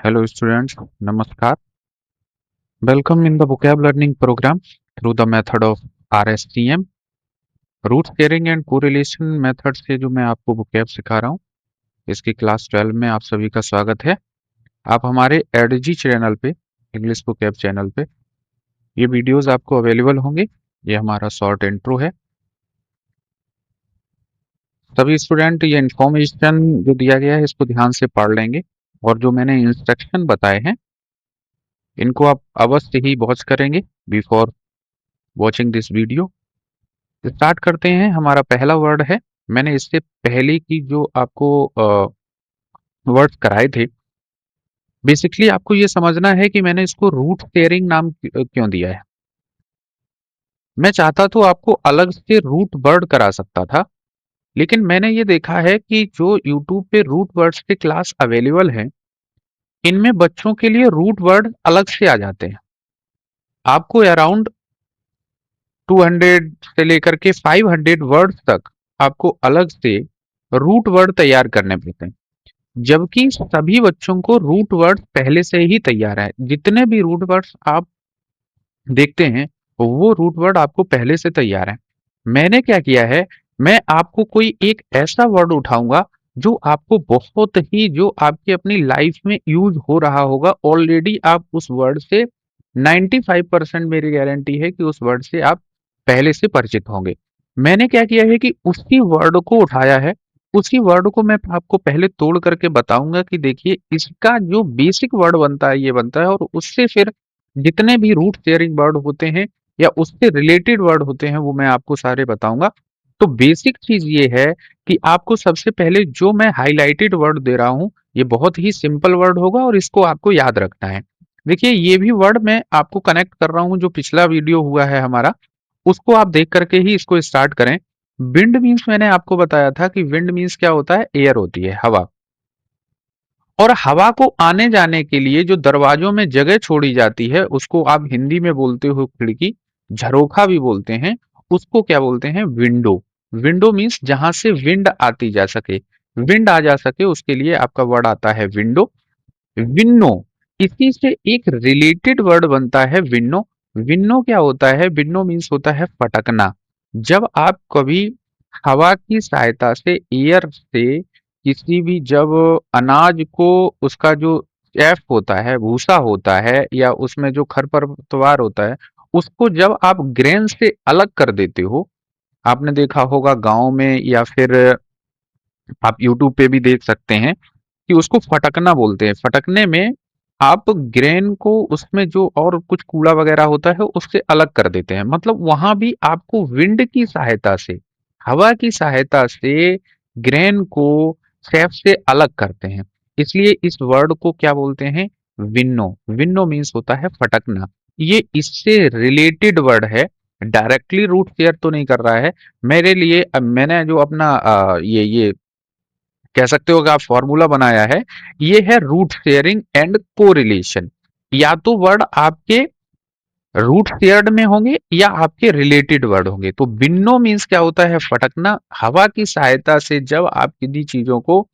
Hello students, Namaskar. Welcome in the vocab learning program through the method of RSTM. Root sharing and correlation method से जो मैं आपको vocab सिखा रहा हूँ, इसकी क्लास 12 में आप सभी का स्वागत है। आप हमारे एडजी चैनल पे, इंग्लिश vocab चैनल पे ये वीडियोस आपको अवेलेबल होंगे। ये हमारा शॉर्ट इंट्रो है। सभी स्टूडेंट ये इंफॉर्मेशन जो दिया गया है इसको ध्यान से पढ़ लेंगे और जो मैंने इंस्ट्रक्शन बताए हैं इनको आप अवश्य ही वॉच करेंगे before watching this video. Start करते हैं। हमारा पहला वर्ड है, मैंने इससे पहले की जो आपको वर्ड्स कराए थे, बेसिकली आपको ये समझना है कि मैंने इसको रूट शेयरिंग नाम क्यों दिया है। मैं चाहता तो आपको अलग से रूट वर्ड करा सकता था, लेकिन मैंने ये देखा है कि जो यूट्यूब पे रूट वर्ड्स के क्लास अवेलेबल हैं, इनमें बच्चों के लिए रूट वर्ड अलग से आ जाते हैं। आपको अराउंड 200 से लेकर के 500 वर्ड्स तक आपको अलग से रूट वर्ड तैयार करने पड़ते हैं, जबकि सभी बच्चों को रूट वर्ड्स पहले से ही तैयार है। जितने भी रूट वर्ड्स आप देखते हैं वो रूट वर्ड आपको पहले से तैयार है। मैंने क्या किया है, मैं आपको कोई एक ऐसा वर्ड उठाऊंगा जो आपको बहुत ही, जो आपकी अपनी लाइफ में यूज हो रहा होगा ऑलरेडी। आप उस वर्ड से 95% मेरी गारंटी है कि उस वर्ड से आप पहले से परिचित होंगे। मैंने क्या किया है कि उसी वर्ड को उठाया है, उसी वर्ड को मैं आपको पहले तोड़ करके बताऊंगा कि देखिए इसका जो बेसिक वर्ड बनता है ये बनता है, और उससे फिर जितने भी रूट शेयरिंग वर्ड होते हैं या उससे रिलेटेड वर्ड होते हैं वो मैं आपको सारे बताऊंगा। तो बेसिक चीज ये है कि आपको सबसे पहले जो मैं हाईलाइटेड वर्ड दे रहा हूं, ये बहुत ही सिंपल वर्ड होगा और इसको आपको याद रखना है। देखिए ये भी वर्ड मैं आपको कनेक्ट कर रहा हूं, जो पिछला वीडियो हुआ है हमारा, उसको आप देख करके ही इसको स्टार्ट करें। विंड मीन्स मैंने आपको बताया था कि विंड मीन्स क्या होता है, एयर होती है, हवा। और हवा को आने जाने के लिए जो दरवाजों में जगह छोड़ी जाती है उसको आप हिंदी में बोलते हो खिड़की, झरोखा भी बोलते हैं। उसको क्या बोलते हैं, विंडो। विंडो मीन्स जहां से विंड आती जा सके, विंड आ जा सके, उसके लिए आपका वर्ड आता है विंडो। विन्नो, इसी से एक रिलेटेड वर्ड बनता है विन्नो। विन्नो क्या होता है, विन्नो मीन्स होता है फटकना। जब आप कभी हवा की सहायता से, एयर से किसी भी, जब अनाज को, उसका जो चैफ होता है, भूसा होता है, या उसमें जो खरपतवार होता है, उसको जब आप ग्रेन से अलग कर देते हो, आपने देखा होगा गांव में, या फिर आप यूट्यूब पे भी देख सकते हैं कि उसको फटकना बोलते हैं। फटकने में आप ग्रेन को, उसमें जो और कुछ कूड़ा वगैरह होता है उससे अलग कर देते हैं। मतलब वहां भी आपको विंड की सहायता से, हवा की सहायता से ग्रेन को शेफ से अलग करते हैं। इसलिए इस वर्ड को क्या बोलते हैं, विन्नो। विन्नो मीन्स होता है फटकना। ये इससे रिलेटेड वर्ड है, डायरेक्टली रूट शेयर तो नहीं कर रहा है। मेरे लिए मैंने जो अपना ये कह सकते हो कि आप फॉर्मूला बनाया है, ये है रूट शेयरिंग एंड कोरिलेशन। या तो वर्ड आपके रूट शेयर्ड में होंगे या आपके रिलेटेड वर्ड होंगे। तो बिन्नो मीन्स क्या होता है, फटकना। हवा की सहायता से जब आप किसी चीजों को,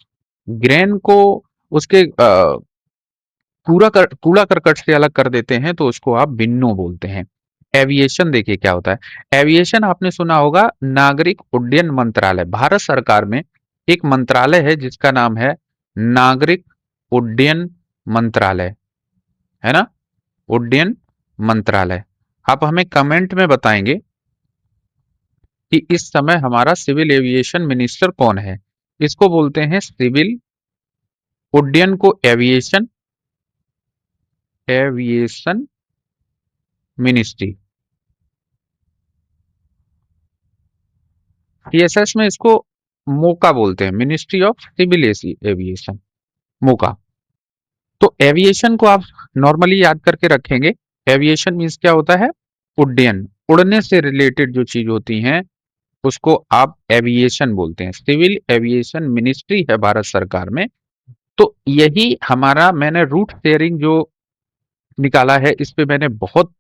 ग्रेन को, उसके कूड़ा करकट से अलग कर देते हैं तो उसको आप बिन्नो बोलते हैं। एविएशन देखिए क्या होता है। एविएशन आपने सुना होगा, नागरिक उड्डयन मंत्रालय। भारत सरकार में एक मंत्रालय है जिसका नाम है नागरिक उड्डयन मंत्रालय, है ना, उड्डयन मंत्रालय। आप हमें कमेंट में बताएंगे कि इस समय हमारा सिविल एविएशन मिनिस्टर कौन है। इसको बोलते हैं सिविल, उड्डयन को एविएशन, एविएशन मिनिस्ट्री। सीएसएस में इसको मोका बोलते हैं, मिनिस्ट्री ऑफ सिविल एविएशन, मोका। तो एविएशन को आप नॉर्मली याद करके रखेंगे। एविएशन मीन्स क्या होता है, उड्डयन, उड़ने से रिलेटेड जो चीज होती हैं उसको आप एविएशन बोलते हैं। सिविल एविएशन मिनिस्ट्री है भारत सरकार में। तो यही हमारा, मैंने रूट शेयरिंग जो निकाला है इस पे मैंने बहुत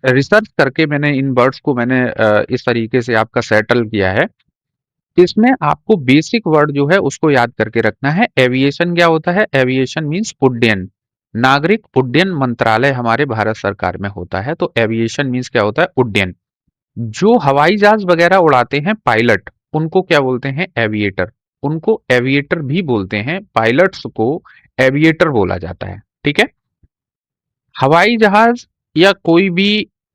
रिसर्च करके मैंने इन वर्ड्स को मैंने इस तरीके से आपका सेटल किया है। इसमें आपको बेसिक वर्ड जो है उसको याद करके रखना है। एविएशन क्या होता है? एविएशन मीन्स उड्डयन। नागरिक उड्डयन मंत्रालय हमारे भारत सरकार में होता है, तो एविएशन मीन्स क्या होता है? उड्डयन। जो हवाई जहाज वगैरह उड़ाते हैं पायलट, उनको क्या बोलते हैं? एविएटर। उनको एविएटर भी बोलते हैं, पायलट्स को एविएटर बोला जाता है। ठीक है। हवाई जहाज या कोई भी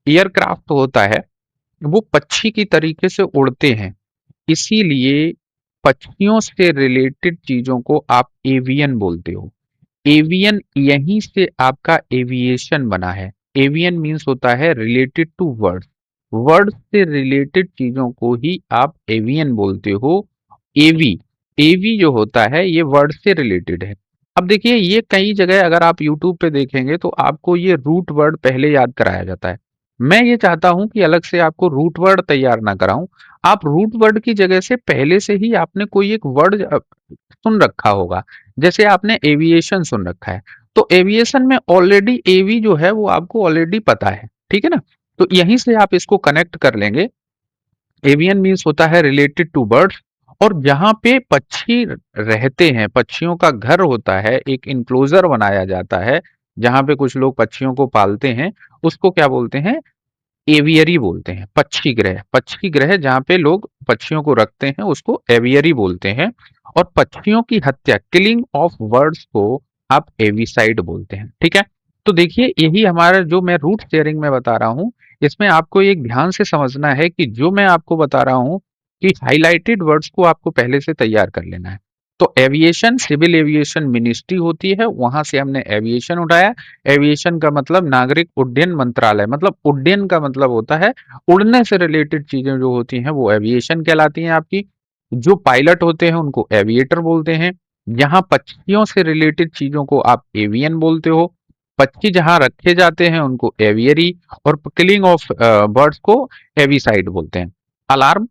एयरक्राफ्ट होता है, वो पक्षी की तरीके से उड़ते हैं, इसीलिए पक्षियों से रिलेटेड चीजों को आप एवियन बोलते हो। एवियन यहीं से आपका एविएशन बना है। एवियन मीन्स होता है रिलेटेड टू वर्ड्स। वर्ड से रिलेटेड चीजों को ही आप एवियन बोलते हो। एवी, एवी जो होता है ये वर्ड से रिलेटेड है। अब देखिए ये कई जगह अगर आप यूट्यूब पे देखेंगे तो आपको ये रूट वर्ड पहले याद कराया जाता है। मैं ये चाहता हूं कि अलग से आपको रूट वर्ड तैयार ना कराऊं। आप रूट वर्ड की जगह से पहले से ही आपने कोई एक वर्ड सुन रखा होगा। जैसे आपने एविएशन सुन रखा है, तो एविएशन में ऑलरेडी एवी जो है वो आपको ऑलरेडी पता है। ठीक है ना? तो यहीं से आप इसको कनेक्ट कर लेंगे। एवियन मीन्स होता है रिलेटेड टू बर्ड्स, और जहां पे पक्षी रहते हैं, पक्षियों का घर होता है, एक इंक्लोजर बनाया जाता है जहां पे कुछ लोग पक्षियों को पालते हैं, उसको क्या बोलते हैं? एवियरी बोलते हैं। पक्षी गृह, पक्षी गृह जहाँ पे लोग पक्षियों को रखते हैं उसको एवियरी बोलते हैं। और पक्षियों की हत्या, किलिंग ऑफ बर्ड्स को आप एविसाइड बोलते हैं। ठीक है। तो देखिए यही हमारा जो मैं रूट शेयरिंग में बता रहा हूँ, इसमें आपको एक ध्यान से समझना है कि जो मैं आपको बता रहा हूँ कि हाईलाइटेड वर्ड्स को आपको पहले से तैयार कर लेना है। तो एविएशन, सिविल एविएशन मिनिस्ट्री होती है, वहां से हमने एविएशन उठाया। एविएशन का मतलब नागरिक उड्डयन मंत्रालय, मतलब उड्डयन का मतलब होता है उड़ने से रिलेटेड चीजें जो होती हैं वो एविएशन कहलाती हैं आपकी। जो पायलट होते हैं उनको एविएटर बोलते हैं। यहाँ पक्षियों से रिलेटेड चीजों को आप एवियन बोलते हो। पक्षी जहां रखे जाते हैं उनको एवियरी, और किलिंग ऑफ बर्ड्स को एविसाइड बोलते हैं। अलार्म,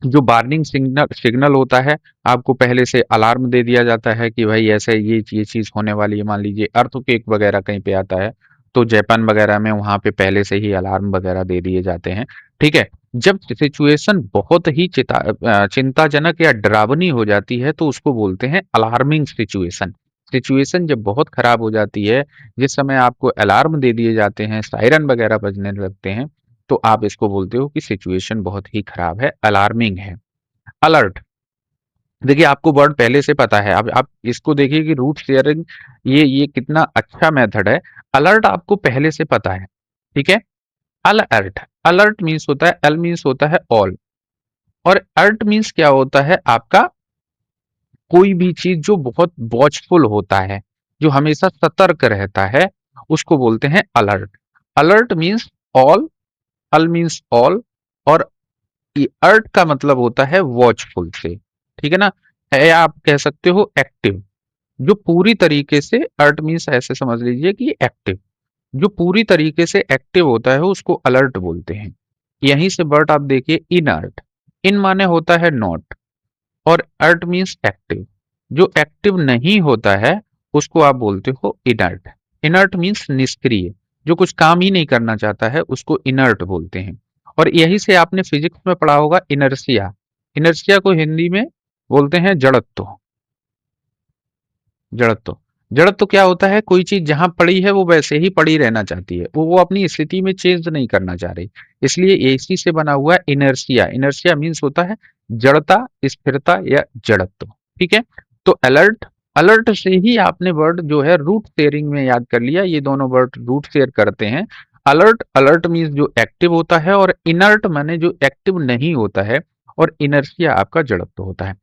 जो वार्निंग सिग्नल सिग्नल होता है, आपको पहले से अलार्म दे दिया जाता है कि भाई ऐसे ये चीज होने वाली है। मान लीजिए अर्थक्वेक वगैरह कहीं पे आता है, तो जापान वगैरह में वहां पे पहले से ही अलार्म वगैरह दे दिए जाते हैं। ठीक है। जब सिचुएशन बहुत ही चिंताजनक या डरावनी हो जाती है तो उसको बोलते हैं अलार्मिंग सिचुएशन। सिचुएशन जब बहुत खराब हो जाती है, जिस समय आपको अलार्म दे दिए जाते हैं, सायरन वगैरह बजने लगते हैं, तो आप इसको बोलते हो कि सिचुएशन बहुत ही खराब है, अलार्मिंग है। अलर्ट, देखिए आपको वर्ड पहले से पता है। अब आप इसको देखिए कि रूट शेयरिंग ये कितना अच्छा मेथड है। अलर्ट आपको पहले से पता है। ठीक है। अलर्ट, अलर्ट मीन्स होता है, एल मीन्स होता है ऑल, और अर्ट मीन्स क्या होता है आपका? कोई भी चीज जो बहुत वॉचफुल होता है, जो हमेशा सतर्क रहता है, उसको बोलते हैं अलर्ट। अलर्ट मीन्स ऑल, अल मीन्स ऑल, और ये अर्ट का मतलब होता है वॉचफुल से। ठीक है ना? या आप कह सकते हो एक्टिव। जो पूरी तरीके से, अर्ट मीन्स ऐसे समझ लीजिए कि एक्टिव, जो पूरी तरीके से एक्टिव होता है उसको अलर्ट बोलते हैं। यहीं से वर्ड आप देखिए इनअर्ट, इन माने होता है नॉट, और अर्ट मीन्स एक्टिव। जो एक्टिव नहीं होता है उसको आप बोलते हो इनर्ट। इनर्ट मीन्स निष्क्रिय, जो कुछ काम ही नहीं करना चाहता है उसको इनर्ट बोलते हैं। और यही से आपने फिजिक्स में पढ़ा होगा इनर्शिया। इनर्शिया को हिंदी में बोलते हैं जड़त्व। जड़त्व, जड़त्व क्या होता है? कोई चीज जहां पड़ी है वो वैसे ही पड़ी रहना चाहती है, वो अपनी स्थिति में चेंज नहीं करना चाह रही। इसलिए एसी से बना हुआ इनर्शिया। इनर्शिया मीन्स होता है जड़ता, स्थिरता या जड़त्व। ठीक है। तो अलर्ट, अलर्ट से ही आपने वर्ड जो है रूट शेयरिंग में याद कर लिया। ये दोनों वर्ड रूट शेयर करते हैं। अलर्ट, अलर्ट मीन्स जो एक्टिव होता है, और इनर्ट माने जो एक्टिव नहीं होता है, और इनर्शिया आपका जड़त्व होता है।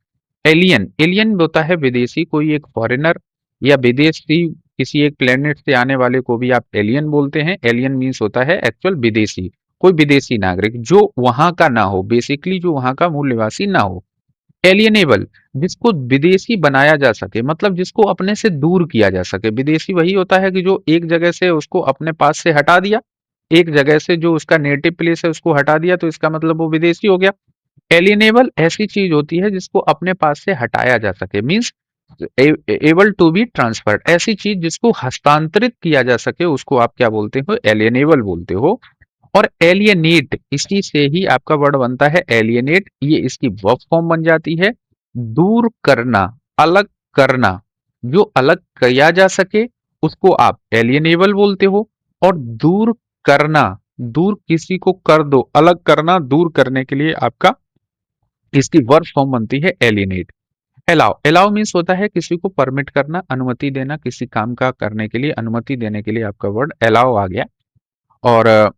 एलियन, एलियन होता है विदेशी, कोई एक फॉरेनर या विदेशी, किसी एक प्लेनेट से आने वाले को भी आप एलियन बोलते हैं। एलियन मीन्स होता है एक्चुअल विदेशी, कोई विदेशी नागरिक जो वहां का ना हो, बेसिकली जो वहां का मूल निवासी ना हो। एलियनेबल, जिसको विदेशी बनाया जा सके, मतलब जिसको अपने से दूर किया जा सके। विदेशी वही होता है कि जो एक जगह से उसको अपने पास से हटा दिया, एक जगह से जो उसका नेटिव प्लेस है उसको हटा दिया, तो इसका मतलब वो विदेशी हो गया। एलिएनेबल ऐसी चीज होती है जिसको अपने पास से हटाया जा सके, means able to be transferred. ऐसी चीज जिसको हस्तांतरित किया जा सके उसको आप क्या बोलते हो? एलिएनेबल बोलते हो। और एलियनेट, इसी से ही आपका वर्ड बनता है एलियनेट, ये इसकी वर्ब फॉर्म बन जाती है। दूर करना, अलग करना, जो अलग किया जा सके उसको आप एलियनेबल बोलते हो। और दूर करना, दूर किसी को कर दो, अलग करना, दूर करने के लिए आपका इसकी वर्ब फॉर्म बनती है एलियनेट। अलाउ, अलाउ मीन्स होता है किसी को परमिट करना, अनुमति देना, किसी काम का करने के लिए अनुमति देने के लिए आपका वर्ड अलाउ आ गया। और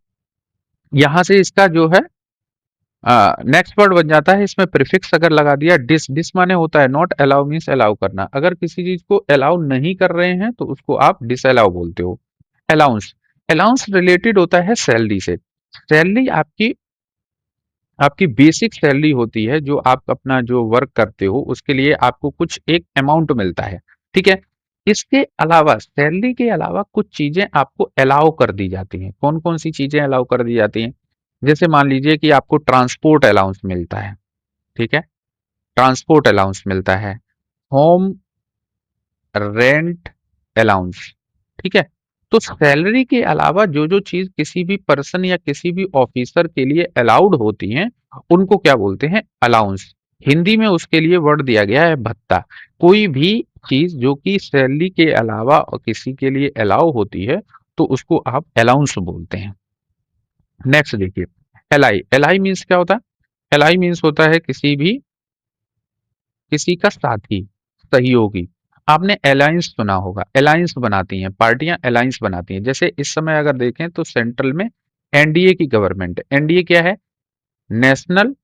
यहां से इसका जो है नेक्स्ट वर्ड बन जाता है, इसमें प्रीफिक्स अगर लगा दिया डिस, डिस माने होता है नॉट अलाउ, मीन्स अलाउ करना, अगर किसी चीज को अलाउ नहीं कर रहे हैं तो उसको आप डिस अलाउ बोलते हो। अलाउंस, अलाउंस रिलेटेड होता है सैलरी से। सैलरी आपकी आपकी बेसिक सैलरी होती है, जो आप अपना जो वर्क करते हो उसके लिए आपको कुछ एक अमाउंट मिलता है, ठीक है। इसके अलावा, सैलरी के अलावा कुछ चीजें आपको अलाउ कर दी जाती हैं। कौन कौन सी चीजें अलाउ कर दी जाती हैं? जैसे मान लीजिए कि आपको ट्रांसपोर्ट अलाउंस मिलता है, ठीक है, ट्रांसपोर्ट अलाउंस मिलता है, होम रेंट अलाउंस, ठीक है। तो सैलरी के अलावा जो जो चीज किसी भी पर्सन या किसी भी ऑफिसर के लिए अलाउड होती हैं उनको क्या बोलते हैं? अलाउंस। हिंदी में उसके लिए वर्ड दिया गया है भत्ता। कोई भी चीज जो कि सैलरी के अलावा और किसी के लिए अलाउ होती है तो उसको आप अलाउंस बोलते हैं। नेक्स्ट देखिए, एलआई, एलआई मीन्स क्या होता है? एलआई मीन्स होता है किसी का साथी, सहयोगी। आपने अलायंस सुना होगा, अलायंस बनाती हैं पार्टियां, अलायंस बनाती हैं। जैसे इस समय अगर देखें तो सेंट्रल में एनडीए की गवर्नमेंट है। एनडीए क्या है? नेशनल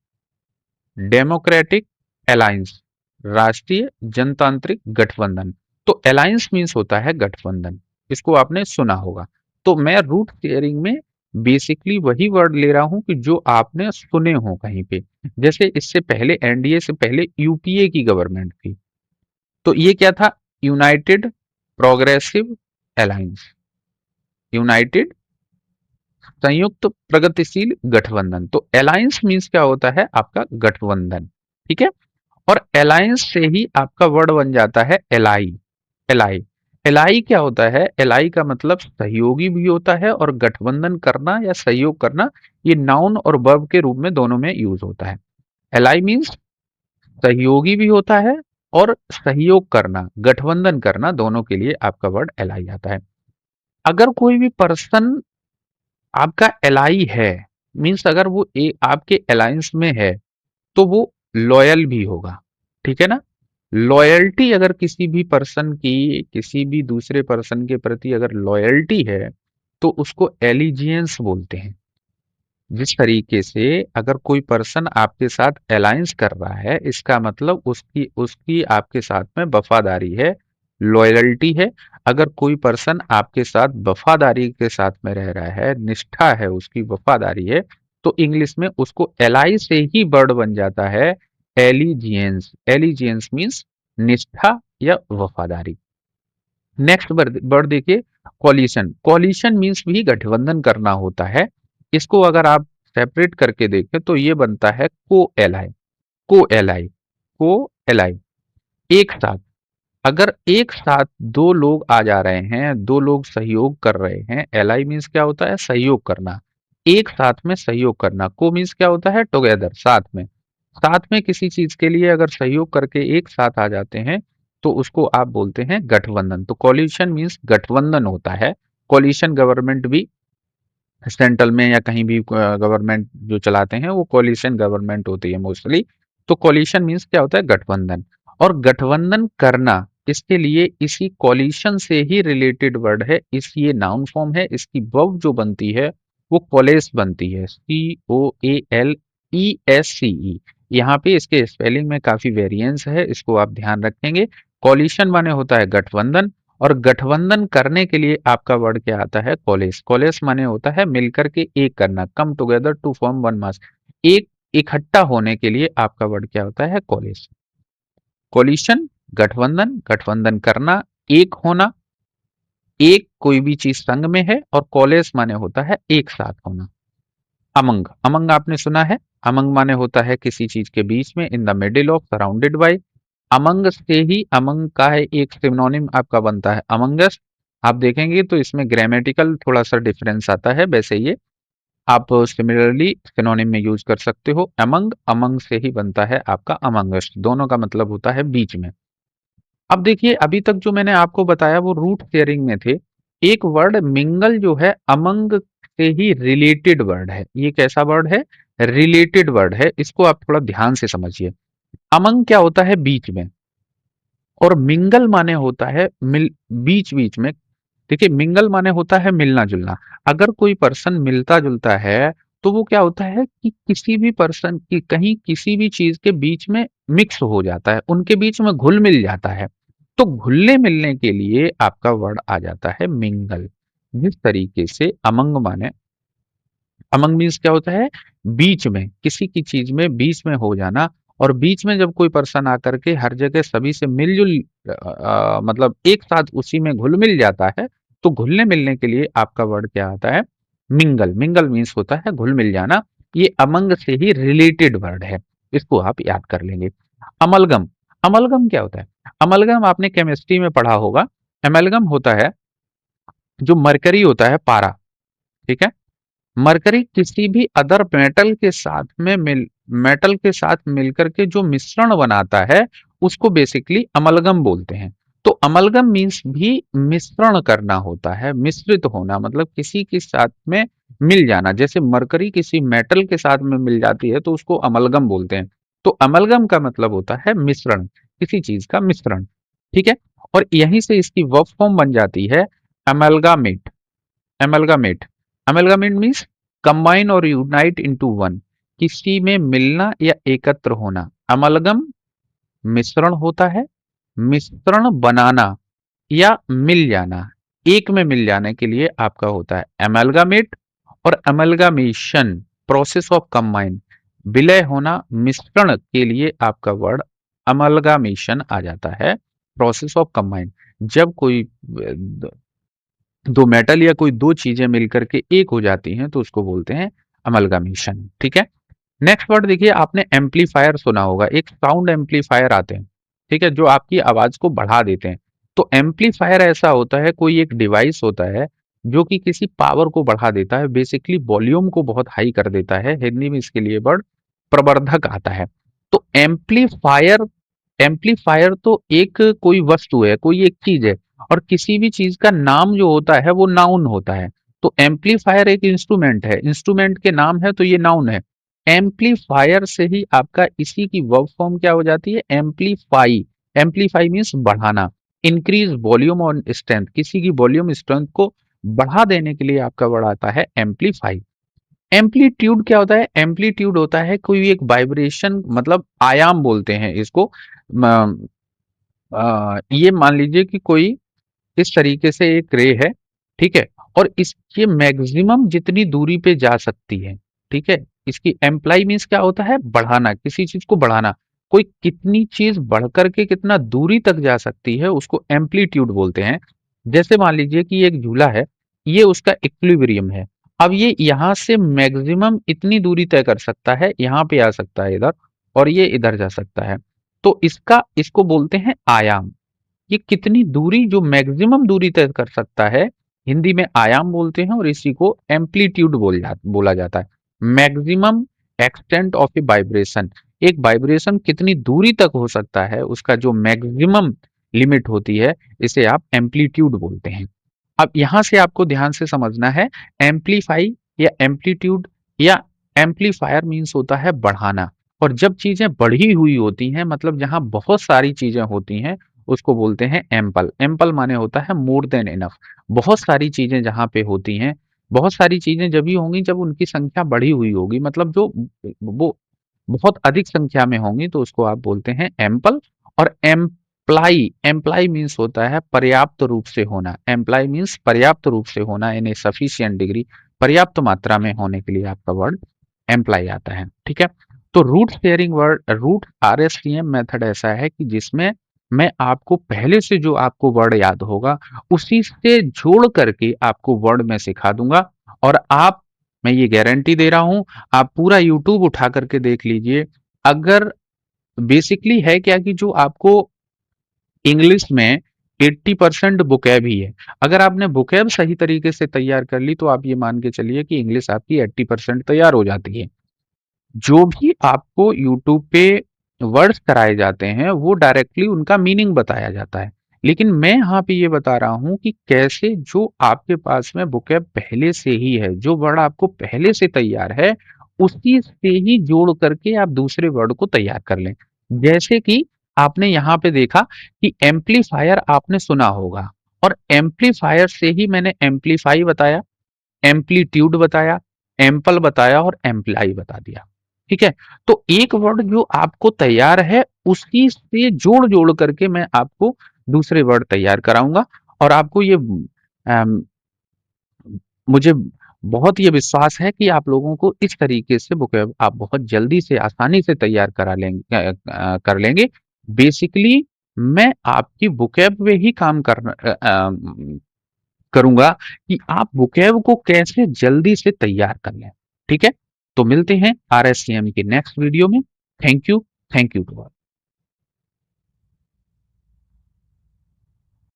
डेमोक्रेटिक अलायंस, राष्ट्रीय जनतांत्रिक गठबंधन। तो अलायंस मीन्स होता है गठबंधन, इसको आपने सुना होगा। तो मैं रूट शेयरिंग में बेसिकली वही वर्ड ले रहा हूं कि जो आपने सुने हो कहीं पे। जैसे इससे पहले, एनडीए से पहले यूपीए की गवर्नमेंट थी, तो ये क्या था? यूनाइटेड प्रोग्रेसिव अलायंस, यूनाइटेड संयुक्त प्रगतिशील गठबंधन। तो अलायंस मीन्स क्या होता है? आपका गठबंधन, ठीक है। और अलायंस से ही आपका वर्ड बन जाता है एलाई। एलाई, एलाई क्या होता है? एलाई का मतलब सहयोगी भी होता है और गठबंधन करना या सहयोग करना, ये नाउन और वर्ब के रूप में दोनों में यूज होता है। एलाई मीन्स सहयोगी भी होता है और सहयोग करना, गठबंधन करना, दोनों के लिए आपका वर्ड एलाई आता है। अगर कोई भी पर्सन आपका एलाई है, मीन्स अगर वो आपके अलायंस में है तो वो लॉयल भी होगा, ठीक है ना। लॉयल्टी अगर किसी भी पर्सन की किसी भी दूसरे पर्सन के प्रति अगर लॉयल्टी है तो उसको एलिजियंस बोलते हैं। जिस तरीके से अगर कोई पर्सन आपके साथ अलायंस कर रहा है, इसका मतलब उसकी उसकी आपके साथ में वफादारी है, लॉयल्टी है। अगर कोई पर्सन आपके साथ वफादारी के साथ में रह रहा है, निष्ठा है, उसकी वफादारी है, तो इंग्लिश में उसको एलाई से ही वर्ड बन जाता है एलिजियंस। एलिजियंस मीन्स निष्ठा या वफादारी। नेक्स्ट वर्ड देखिए, कॉलिशन। कॉलिशन मीन्स भी गठबंधन करना होता है। इसको अगर आप सेपरेट करके देखें तो ये बनता है को एलाई। को एलाई, को एलाई, एक साथ। अगर एक साथ दो लोग आ जा रहे हैं, दो लोग सहयोग कर रहे हैं, एलाई मीन्स क्या होता है? सहयोग करना, एक साथ में सहयोग करना। को मीन्स क्या होता है? टुगेदर, साथ में। साथ में किसी चीज के लिए अगर सहयोग करके एक साथ आ जाते हैं तो उसको आप बोलते हैं गठबंधन। तो कॉलिशन मीन्स गठबंधन होता है। कॉलिशन गवर्नमेंट भी सेंट्रल में या कहीं भी गवर्नमेंट जो चलाते हैं वो कॉलिशन गवर्नमेंट होती है मोस्टली। तो कॉलिशन मीन्स क्या होता है? गठबंधन। और गठबंधन करना, इसके लिए इसी कॉलिशन से ही रिलेटेड वर्ड है, इस ये नाउन फॉर्म है, इसकी वर्ब जो बनती है वो कॉलेस बनती है, COALESCE। यहाँ पे इसके स्पेलिंग में काफी वेरिएंस है, इसको आप ध्यान रखेंगे। कॉलिशन माने होता है गठबंधन, और गठबंधन करने के लिए आपका वर्ड क्या आता है? कॉलेस। कॉलेस माने होता है मिलकर के एक करना, come together to form one mass. एक इकट्ठा होने के लिए आपका वर्ड क्या होता है? कॉलेस। कॉलिशन गठबंधन, गठबंधन करना, एक होना, एक कोई भी चीज संग में है। और कॉलेस माने होता है एक साथ होना। अमंग, अमंग आपने सुना है? अमंग माने होता है किसी चीज के बीच में, in the middle of, surrounded by. Among से ही अमंग का है एक सिनोनिम आपका बनता है अमंगस। आप देखेंगे तो इसमें ग्रामेटिकल थोड़ा सा डिफरेंस आता है वैसे ये। आप सिमिलरली सिनोनिम में यूज कर सकते हो। अमंग, अमंग से ही बनता है आपका अमंगस्ट, दोनों का मतलब होता है बीच में। अब देखिए अभी तक जो मैंने आपको बताया वो रूट शेयरिंग में थे। एक वर्ड मिंगल जो है अमंग से ही रिलेटेड वर्ड है। ये कैसा वर्ड है? रिलेटेड वर्ड है। इसको आप थोड़ा ध्यान से समझिए। अमंग क्या होता है? बीच में। और मिंगल माने होता है मिल, बीच बीच में। देखिए मिंगल माने होता है मिलना जुलना। अगर कोई पर्सन मिलता जुलता है तो वो क्या होता है कि किसी भी पर्सन की कहीं किसी भी चीज के बीच में मिक्स हो जाता है, उनके बीच में घुल मिल जाता है। तो घुलने मिलने के लिए आपका वर्ड आ जाता है मिंगल। जिस तरीके से अमंग माने, अमंग मीन्स क्या होता है? बीच में, किसी की चीज में बीच में हो जाना। और बीच में जब कोई पर्सन आकर के हर जगह सभी से मिलजुल मतलब एक साथ उसी में घुल मिल जाता है, तो घुलने मिलने के लिए आपका वर्ड क्या आता है? मिंगल। मिंगल मीन्स होता है घुल मिल जाना। ये अमंग से ही रिलेटेड वर्ड है। इसको आप याद कर लेंगे। अमलगम। अमलगम क्या होता है? अमलगम आपने केमिस्ट्री में पढ़ा होगा। अमलगम होता है जो मरकरी होता है, पारा, ठीक है, मरकरी किसी भी अदर मेटल के साथ मिलकर के जो मिश्रण बनाता है उसको बेसिकली अमलगम बोलते हैं। तो अमलगम मीन्स भी मिश्रण करना होता है, मिश्रित होना, मतलब किसी के साथ में मिल जाना। जैसे मरकरी किसी मेटल के साथ में मिल जाती है तो उसको अमलगम बोलते हैं। तो अमलगम का मतलब होता है मिश्रण, किसी चीज का मिश्रण, ठीक है। और यहीं से इसकी वर्ब फॉर्म बन जाती है अमलगामेट। एमलगामेट। एमलगामेट मीन्स कंबाइन और यूनाइट इनटू वन, किसी में मिलना या एकत्र होना। अमलगम मिश्रण होता है, मिश्रण बनाना या मिल जाना, एक में मिल जाने के लिए आपका होता है एमलगामेट। और एमलगामेशन प्रोसेस ऑफ कंबाइन, विलय होना, मिश्रण के लिए आपका वर्ड अमलगामेशन आ जाता है। प्रोसेस ऑफ कंबाइन, जब कोई दो मेटल या कोई दो चीजें मिलकर के एक हो जाती हैं तो उसको बोलते हैं अमलगामेशन, ठीक है। नेक्स्ट वर्ड देखिए, आपने एम्पलीफायर सुना होगा। एक साउंड एम्पलीफायर आते हैं, ठीक है, जो आपकी आवाज को बढ़ा देते हैं। तो एम्पलीफायर ऐसा होता है, कोई एक डिवाइस होता है जो कि किसी पावर को बढ़ा देता है, बेसिकली वॉल्यूम को बहुत हाई कर देता है। हिंदी में इसके लिए वर्ड प्रवर्धक आता है। तो एम्पलीफायर, एम्पलीफायर तो एक कोई वस्तु है, कोई एक चीज है। और किसी भी चीज का नाम जो होता है वो नाउन होता है। तो एम्पलीफायर एक इंस्ट्रूमेंट है, इंस्ट्रूमेंट के नाम है तो ये नाउन है। एम्पलीफायर से ही आपका इसी की वर्ब फॉर्म क्या हो जाती है? एम्पलीफाई। एम्पलीफाई मीन्स बढ़ाना, इंक्रीज वॉल्यूम और स्ट्रेंथ, किसी की वॉल्यूम स्ट्रेंथ को बढ़ा देने के लिए आपका वर्ड आता है एम्पलीफाई। एम्पलीट्यूड क्या होता है? एम्पलीट्यूड होता है कोई एक वाइब्रेशन, मतलब आयाम बोलते हैं इसको। ये मान लीजिए कि कोई इस तरीके से एक रे है, ठीक है, और इसके मैक्सिमम जितनी दूरी पे जा सकती है, ठीक है। इसकी एम्प्लाई मीन्स क्या होता है? बढ़ाना, किसी चीज को बढ़ाना। कोई कितनी चीज बढ़ करके कितना दूरी तक जा सकती है उसको एम्पलीट्यूड बोलते हैं। जैसे मान लीजिए कि एक झूला है, ये उसका इक्विलिब्रियम है। अब ये यहां से मैक्सिमम इतनी दूरी तय कर सकता है, यहाँ पे आ सकता है इधर, और ये इधर जा सकता है। तो इसको बोलते हैं आयाम। ये कितनी दूरी, जो मैक्सिमम दूरी तय कर सकता है, हिंदी में आयाम बोलते हैं। और इसी को एम्पलीट्यूड बोला जाता है। Maximum extent of a vibration, एक वाइब्रेशन कितनी दूरी तक हो सकता है उसका जो मैक्सिमम लिमिट होती है, इसे आप एम्पलीट्यूड बोलते हैं। अब यहां से आपको ध्यान से समझना है, एम्पलीफाई या एम्पलीट्यूड या एम्पलीफायर मीन्स होता है बढ़ाना। और जब चीजें बढ़ी हुई होती हैं, मतलब जहां बहुत सारी चीजें होती हैं, उसको बोलते हैं एम्पल। एम्पल माने होता है मोर देन इनफ। बहुत सारी चीजें जहां पे होती हैं, बहुत सारी चीजें जब भी होंगी जब उनकी संख्या बढ़ी हुई होगी, मतलब जो वो बहुत अधिक संख्या में होंगी, तो उसको आप बोलते हैं एम्पल। और एम्प्लाई, एम्प्लाई मीन्स होता है पर्याप्त रूप से होना। एम्प्लाई मीन्स पर्याप्त रूप से होना, इन ए सफिशियंट डिग्री, पर्याप्त मात्रा में होने के लिए आपका वर्ड एम्प्लाई आता है, ठीक है। तो root sharing word, root RSTM method ऐसा है कि जिसमें मैं आपको पहले से जो आपको वर्ड याद होगा उसी से जोड़ करके आपको वर्ड में सिखा दूंगा। और आप, मैं ये गारंटी दे रहा हूं, आप पूरा यूट्यूब उठा करके देख लीजिए। अगर बेसिकली है क्या कि जो आपको इंग्लिश में 80% बुकैब ही है। अगर आपने बुकैब सही तरीके से तैयार कर ली तो आप ये मान के चलिए कि इंग्लिश आपकी 80% तैयार हो जाती है। जो भी आपको यूट्यूब पे वर्ड्स कराए जाते हैं वो डायरेक्टली उनका मीनिंग बताया जाता है, लेकिन मैं यहाँ पे ये बता रहा हूँ कि कैसे जो आपके पास में बुकैब पहले से ही है, जो वर्ड आपको पहले से तैयार है, उसी से ही जोड़ करके आप दूसरे वर्ड को तैयार कर लें। जैसे कि आपने यहाँ पे देखा कि एम्पलीफायर आपने सुना होगा, और एम्पलीफायर से ही मैंने एम्पलीफाई बताया, एम्पलीट्यूड बताया, एम्पल बताया और एम्प्लाई बता दिया। ठीक है? तो एक वर्ड जो आपको तैयार है उसी से जोड़-जोड़ करके मैं आपको दूसरे वर्ड तैयार कराऊँगा, और आपको ये अम, मुझे बहुत ये विश्वास है कि आप लोगों को इस तरीके से वोकैब आप बहुत जल्दी से आसानी से तैयार कर लेंगे। बेसिकली मैं आपकी वोकैब पे ही काम करूँगा कि आप वोकैब को कैसे जल्दी से तैयार कर लें। ठीक है? तो मिलते हैं आरएससीएम के नेक्स्ट वीडियो में। Thank you to all.